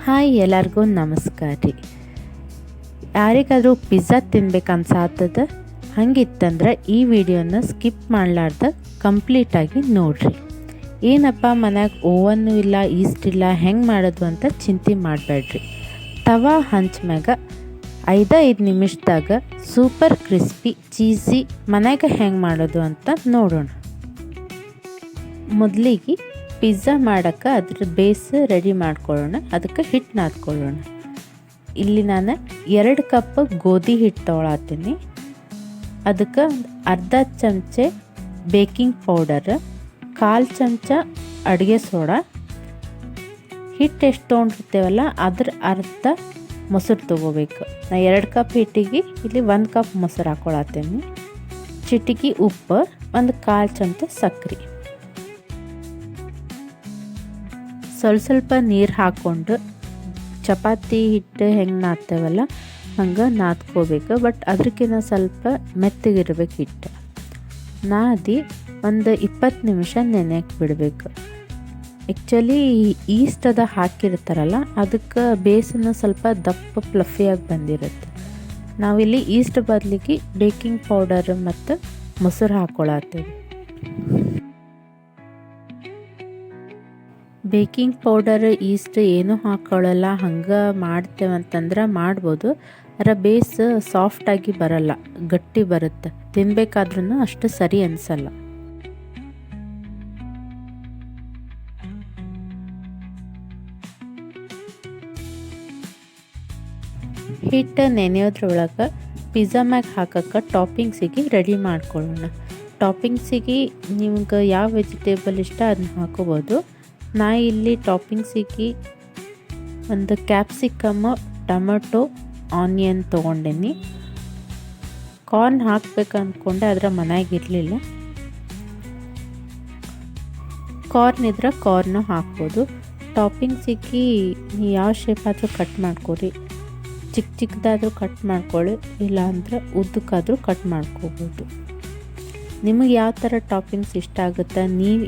Hi ಎಲ್ಲರಿಗೂ ನಮಸ್ಕಾರ ರೀ. ಯಾರಿಗಾದರೂ ಪಿಜ್ಜಾ ತಿನ್ಬೇಕು ಅನ್ಸಾತದ ಹಂಗಿತ್ತಂದ್ರೆ ಈ ವಿಡಿಯೋನ ಸ್ಕಿಪ್ ಮಾಡಲಾರ್ದ ಕಂಪ್ಲೀಟಾಗಿ ನೋಡ್ರಿ. ಏನಪ್ಪ ಮನ್ಯಾಗ ಓವನ್ನು ಇಲ್ಲ, ಈಸ್ಟ್ ಇಲ್ಲ, ಹೆಂಗೆ ಮಾಡೋದು ಅಂತ ಚಿಂತೆ ಮಾಡಬೇಡ್ರಿ. ತವಾ ಹಂಚ್ ಮ್ಯಾಗ 5 ನಿಮಿಷದಾಗ ಸೂಪರ್ ಕ್ರಿಸ್ಪಿ ಚೀಸಿ ಮನ್ಯಾಗ ಹೆಂಗೆ ಮಾಡೋದು ಅಂತ ನೋಡೋಣ. ಮೊದಲಿಗೆ ಪಿಜ್ಜಾ ಮಾಡೋಕ್ಕೆ ಅದ್ರ ಬೇಸ್ ರೆಡಿ ಮಾಡ್ಕೊಳ್ಳೋಣ. ಅದಕ್ಕೆ ಹಿಟ್ಟು ನಾದ್ಕೊಳ್ಳೋಣ. ಇಲ್ಲಿ ನಾನು 2 ಕಪ್ ಗೋಧಿ ಹಿಟ್ಟು ತೊಗೊಳತ್ತೀನಿ. ಅದಕ್ಕೆ ಅರ್ಧ ಚಮಚೆ ಬೇಕಿಂಗ್ ಪೌಡರ್, 1/4 ಚಮಚ ಅಡುಗೆ ಸೋಡಾ, ಹಿಟ್ಟು ಎಷ್ಟು ತೊಗೊಂಡಿರ್ತೇವಲ್ಲ ಅದ್ರ ಅರ್ಧ ಮೊಸರು ತೊಗೋಬೇಕು. ನಾ 2 ಕಪ್ ಹಿಟ್ಟಿಗೆ ಇಲ್ಲಿ 1 ಕಪ್ ಮೊಸರು ಹಾಕ್ಕೊಳತ್ತೀನಿ. ಚಿಟಿಕೆ ಉಪ್ಪು, 1/4 ಚಮಚ ಸಕ್ಕರೆ, ಸ್ವಲ್ಪ ನೀರು ಹಾಕ್ಕೊಂಡು ಚಪಾತಿ ಹಿಟ್ಟು ಹೆಂಗೆ ನಾದ್ತೇವಲ್ಲ ಹಂಗೆ ನಾದ್ಕೋಬೇಕು. ಬಟ್ ಅದಕ್ಕಿಂತ ಸ್ವಲ್ಪ ಮೆತ್ತಗಿರ್ಬೇಕು ಹಿಟ್ಟು. ನಾದಿ ಒಂದು 20 ನಿಮಿಷ ನೆನೆಯಕ್ಕೆ ಬಿಡಬೇಕು. ಆ್ಯಕ್ಚುಲಿ ಈಸ್ಟ್ ಅದ ಹಾಕಿರ್ತಾರಲ್ಲ ಅದಕ್ಕೆ ಬೇಸನ್ನು ಸ್ವಲ್ಪ ದಪ್ಪ ಫ್ಲಫಿಯಾಗಿ ಬಂದಿರುತ್ತೆ. ನಾವಿಲ್ಲಿ ಈಸ್ಟ್ ಬದಲಿಗೆ ಬೇಕಿಂಗ್ ಪೌಡರ್ ಮತ್ತು ಮೊಸರು ಹಾಕ್ಕೊಳತ್ತೀವಿ. ಬೇಕಿಂಗ್ ಪೌಡರ್ ಈಸ್ಟ್ ಏನೂ ಹಾಕ್ಕೊಳ್ಳಲ್ಲ, ಹಂಗೆ ಮಾಡ್ತೇವಂತಂದ್ರೆ ಮಾಡ್ಬೋದು. ಅದರ ಬೇಸ್ ಸಾಫ್ಟಾಗಿ ಬರಲ್ಲ, ಗಟ್ಟಿ ಬರುತ್ತೆ. ತಿನ್ಬೇಕಾದ್ರೂ ಅಷ್ಟು ಸರಿ ಅನಿಸಲ್ಲ. ಹಿಟ್ಟು ನೆನೆಯೋದ್ರೊಳಗೆ ಪಿಜ್ಜಾ ಮ್ಯಾಗ ಹಾಕೋಕ್ಕೆ ಟಾಪಿಂಗ್ಸಿಗೆ ರೆಡಿ ಮಾಡ್ಕೊಳ್ಳೋಣ. ಟಾಪಿಂಗ್ಸಿಗೆ ನಿಮ್ಗೆ ಯಾವ ವೆಜಿಟೇಬಲ್ ಇಷ್ಟ ಅದನ್ನ ಹಾಕೋಬೋದು. ನಾ ಇಲ್ಲಿ ಟಾಪಿಂಗ್ಸಿಗೆ ಒಂದು ಕ್ಯಾಪ್ಸಿಕಮ್, ಟೊಮೆಟೊ, ಆನಿಯನ್ ತೊಗೊಂಡೇನಿ. ಕಾರ್ನ್ ಹಾಕ್ಬೇಕು ಅಂದ್ಕೊಂಡೆ, ಅದರ ಮನೆಯಾಗಿರಲಿಲ್ಲ. ಕಾರ್ನ್ ಇದ್ರೆ ಕಾರ್ನು ಹಾಕ್ಬೋದು. ಟಾಪಿಂಗ್ಸಿಗೆ ಯಾವ ಶೇಪ್ ಆದರೂ ಕಟ್ ಮಾಡ್ಕೊರಿ. ಚಿಕ್ಕದಾದರೂ ಕಟ್ ಮಾಡ್ಕೊಳ್ಳಿ, ಇಲ್ಲಾಂದ್ರೆ ಉದ್ದಕ್ಕಾದರೂ ಕಟ್ ಮಾಡ್ಕೋಬೋದು. ನಿಮಗೆ ಯಾವ ಥರ ಟಾಪಿಂಗ್ಸ್ ಇಷ್ಟ ಆಗುತ್ತೆ, ನೀವು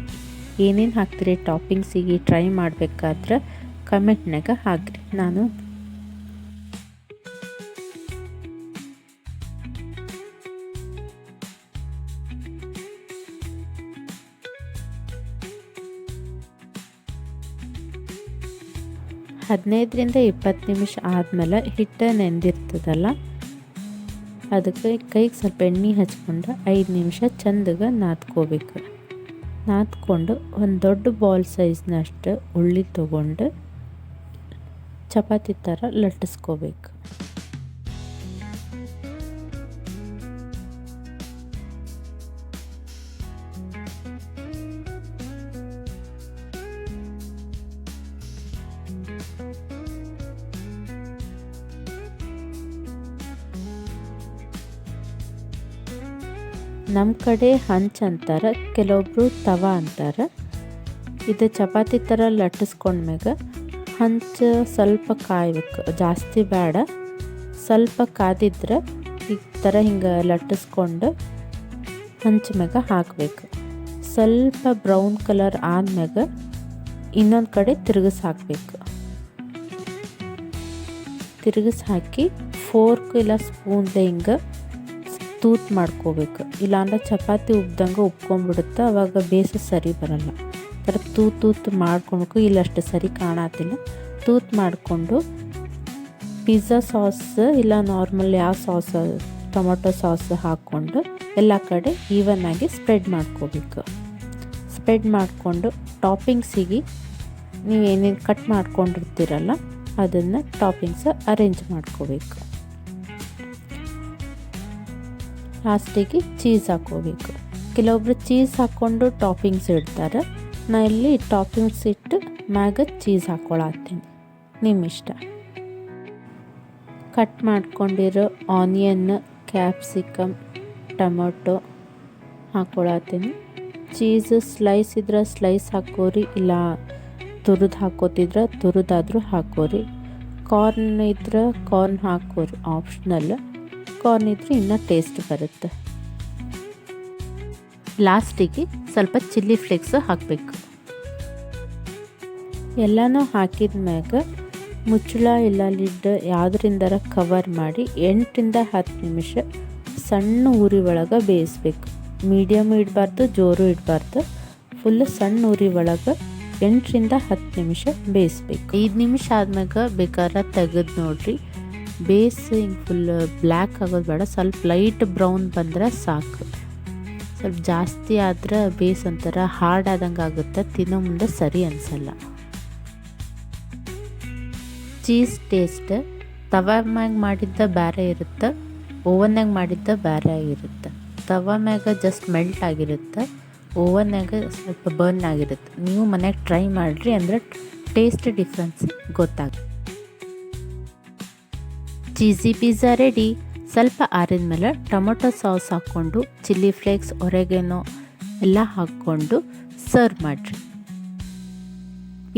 ಏನೇನು ಹಾಕ್ತೀರಿ ಟಾಪಿಂಗ್ಸಿಗೆ ಟ್ರೈ ಮಾಡಬೇಕಾದ್ರೆ ಕಮೆಂಟ್ನಾಗ ಹಾಕ್ರಿ. ನಾನು ಹದಿನೈದರಿಂದ 20 ನಿಮಿಷ ಆದಮೇಲೆ ಹಿಟ್ಟು ನೆಂದಿರ್ತದಲ್ಲ ಅದಕ್ಕೆ ಕೈಗೆ ಸ್ವಲ್ಪ ಎಣ್ಣೆ ಹಚ್ಕೊಂಡು 5 ನಿಮಿಷ ಚಂದಗೆ ನಾದ್ಕೋಬೇಕು. ನಾದ್ಕೊಂಡು ಒಂದು ದೊಡ್ಡ ಬಾಲ್ ಸೈಜ್ನಷ್ಟು ಉಳ್ಳಿ ತೊಗೊಂಡು ಚಪಾತಿ ಥರ ಲಟ್ಟಿಸ್ಕೋಬೇಕು. ನಮ್ಮ ಕಡೆ ಹಂಚ್ ಅಂತಾರೆ, ಕೆಲವೊಬ್ಬರು ತವಾ ಅಂತಾರೆ. ಇದು ಚಪಾತಿ ಥರ ಲಟ್ಟಿಸ್ಕೊಂಡ್ಮ್ಯಾಗ ಹಂಚು ಸ್ವಲ್ಪ ಕಾಯ್ಬೇಕು, ಜಾಸ್ತಿ ಬೇಡ. ಸ್ವಲ್ಪ ಕಾದಿದ್ರೆ ಈ ಥರ ಹಿಂಗೆ ಲಟ್ಟಿಸ್ಕೊಂಡು ಹಂಚ ಮ್ಯಾಗ ಹಾಕಬೇಕು. ಸ್ವಲ್ಪ ಬ್ರೌನ್ ಕಲರ್ ಆದ್ಮ್ಯಾಗ ಇನ್ನೊಂದು ಕಡೆ ತಿರುಗಿಸಿ ಹಾಕಬೇಕು. ತಿರುಗಿಸಿ ಹಾಕಿ ಫೋರ್ಕ್ ಇಲ್ಲ ಸ್ಪೂನ್ಲೆ ಹಿಂಗೆ ತೂತು ಮಾಡ್ಕೋಬೇಕು. ಇಲ್ಲಾಂದ್ರೆ ಚಪಾತಿ ಉಬ್ದಂಗೆ ಉಬ್ಕೊಂಡ್ಬಿಡುತ್ತೆ, ಅವಾಗ ಬೇಸು ಸರಿ ಬರಲ್ಲ. ಥರ ತೂತು ಮಾಡ್ಕೊಳಕ್ಕೂ ಇಲ್ಲಷ್ಟು ಸರಿ ಕಾಣತ್ತಿಲ್ಲ. ತೂತು ಮಾಡಿಕೊಂಡು ಪಿಜ್ಜಾ ಸಾಸ್ ಇಲ್ಲ ನಾರ್ಮಲ್ ಯಾವ ಸಾಸ್, ಟೊಮೊಟೊ ಸಾಸ್ ಹಾಕ್ಕೊಂಡು ಎಲ್ಲ ಕಡೆ ಈವನ್ನಾಗಿ ಸ್ಪ್ರೆಡ್ ಮಾಡ್ಕೋಬೇಕು. ಸ್ಪ್ರೆಡ್ ಮಾಡಿಕೊಂಡು ಟಾಪಿಂಗ್ಸಿಗೆ ನೀವೇನೇನು ಕಟ್ ಮಾಡ್ಕೊಂಡಿರ್ತೀರಲ್ಲ ಅದನ್ನು ಟಾಪಿಂಗ್ಸ್ ಅರೇಂಜ್ ಮಾಡ್ಕೋಬೇಕು. ಲಾಸ್ಟಿಗೆ ಚೀಸ್ ಹಾಕ್ಕೋಬೇಕು. ಕೆಲವೊಬ್ರು ಚೀಸ್ ಹಾಕ್ಕೊಂಡು ಟಾಪಿಂಗ್ಸ್ ಇಡ್ತಾರೆ. ನಾ ಇಲ್ಲಿ ಟಾಪಿಂಗ್ಸ್ ಇಟ್ಟು ಮ್ಯಾಗ ಚೀಸ್ ಹಾಕ್ಕೊಳತ್ತೀನಿ, ನಿಮ್ಮ ಇಷ್ಟ. ಕಟ್ ಮಾಡ್ಕೊಂಡಿರೋ ಆನಿಯನ್, ಕ್ಯಾಪ್ಸಿಕಮ್, ಟೊಮೊಟೊ ಹಾಕ್ಕೊಳತ್ತೀನಿ. ಚೀಸ್ ಸ್ಲೈಸ್ ಇದ್ರೆ ಸ್ಲೈಸ್ ಹಾಕೋರಿ, ಇಲ್ಲ ತುರಿದು ಹಾಕೋತಿದ್ರೆ ತುರಿದಾದರೂ ಹಾಕೋರಿ. ಕಾರ್ನ್ ಇದ್ರೆ ಕಾರ್ನ್ ಹಾಕೋರಿ, ಆಪ್ಷನಲ್. ಕಾರ್ನ್ ಇದ್ರೆ ಇನ್ನೂ ಟೇಸ್ಟ್ ಬರುತ್ತೆ. ಲಾಸ್ಟಿಗೆ ಸ್ವಲ್ಪ ಚಿಲ್ಲಿ ಫ್ಲೇಕ್ಸ್ ಹಾಕಬೇಕು. ಎಲ್ಲನೂ ಹಾಕಿದ ಮ್ಯಾಗ ಮುಚ್ಚಳ ಇಲ್ಲ ಲಿಡ್ ಯಾವುದರಿಂದರ ಕವರ್ ಮಾಡಿ 8-10 ನಿಮಿಷ ಸಣ್ಣ ಉರಿ ಒಳಗೆ ಬೇಯಿಸ್ಬೇಕು. ಮೀಡಿಯಮ್ ಇಡಬಾರ್ದು, ಜೋರು ಇಡಬಾರ್ದು, ಫುಲ್ ಸಣ್ಣ ಉರಿ ಒಳಗೆ 8-10 ನಿಮಿಷ ಬೇಯಿಸ್ಬೇಕು. 5 ನಿಮಿಷ ಆದ್ಮ್ಯಾಗ ಬೇಕಾದ್ರೆ ತೆಗೆದು ನೋಡ್ರಿ. ಬೇಸ್ ಹಿಂಗೆ ಫುಲ್ ಬ್ಲ್ಯಾಕ್ ಆಗೋದು ಬೇಡ, ಸ್ವಲ್ಪ ಲೈಟ್ ಬ್ರೌನ್ ಬಂದರೆ ಸಾಕು. ಸ್ವಲ್ಪ ಜಾಸ್ತಿ ಆದ್ರೆ ಬೇಸ್ ಒಂಥರ ಹಾರ್ಡ್ ಆದಂಗೆ ಆಗುತ್ತೆ, ತಿನ್ನೋ ಮುಂದೆ ಸರಿ ಅನಿಸಲ್ಲ. ಚೀಸ್ ಟೇಸ್ಟ್ ತವಾ ಮ್ಯಾಗ ಮಾಡಿದ್ದ ಬೇರೆ ಇರುತ್ತೆ, ಓವನ್ನಾಗ ಮಾಡಿದ್ದ ಬೇರೆ ಆಗಿರುತ್ತೆ. ತವಾ ಮ್ಯಾಗ ಜಸ್ಟ್ ಮೆಲ್ಟ್ ಆಗಿರುತ್ತೆ, ಓವನ್ನಾಗ ಸ್ವಲ್ಪ ಬರ್ನ್ ಆಗಿರುತ್ತೆ. ನೀವು ಮನ್ಯಾಗ ಟ್ರೈ ಮಾಡಿರಿ, ಅಂದರೆ ಟೇಸ್ಟ್ ಡಿಫ್ರೆನ್ಸ್ ಗೊತ್ತಾಗುತ್ತೆ. Cheesy pizza ready. ಸ್ವಲ್ಪ ಆರಿದ ಮೇಲೆ ಟೊಮೊಟೊ ಸಾಸ್ ಹಾಕ್ಕೊಂಡು ಚಿಲ್ಲಿ ಫ್ಲೇಕ್ಸ್, ಒರೆಗೆನೋ ಎಲ್ಲ ಹಾಕ್ಕೊಂಡು ಸರ್ವ್ ಮಾಡಿರಿ.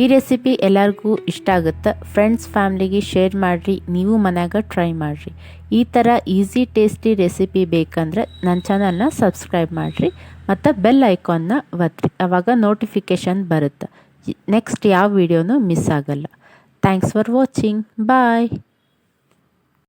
ಈ ರೆಸಿಪಿ ಎಲ್ಲರಿಗೂ ಇಷ್ಟ ಆಗುತ್ತೆ. ಫ್ರೆಂಡ್ಸ್ ಫ್ಯಾಮ್ಲಿಗೆ ಶೇರ್ ಮಾಡಿರಿ, ನೀವು ಮನ್ಯಾಗ ಟ್ರೈ ಮಾಡಿರಿ. ಈ ಥರ ಈಸಿ ಟೇಸ್ಟಿ ರೆಸಿಪಿ ಬೇಕಂದ್ರೆ ನನ್ನ ಚಾನಲ್ನ ಸಬ್ಸ್ಕ್ರೈಬ್ ಮಾಡಿರಿ ಮತ್ತು ಬೆಲ್ ಐಕಾನ್ನ ಒತ್ತಿರಿ, ಆವಾಗ ನೋಟಿಫಿಕೇಷನ್ ಬರುತ್ತೆ. ನೆಕ್ಸ್ಟ್ ಯಾವ ವಿಡಿಯೋನೂ ಮಿಸ್ ಆಗಲ್ಲ. Thanks for watching. ಬಾಯ್.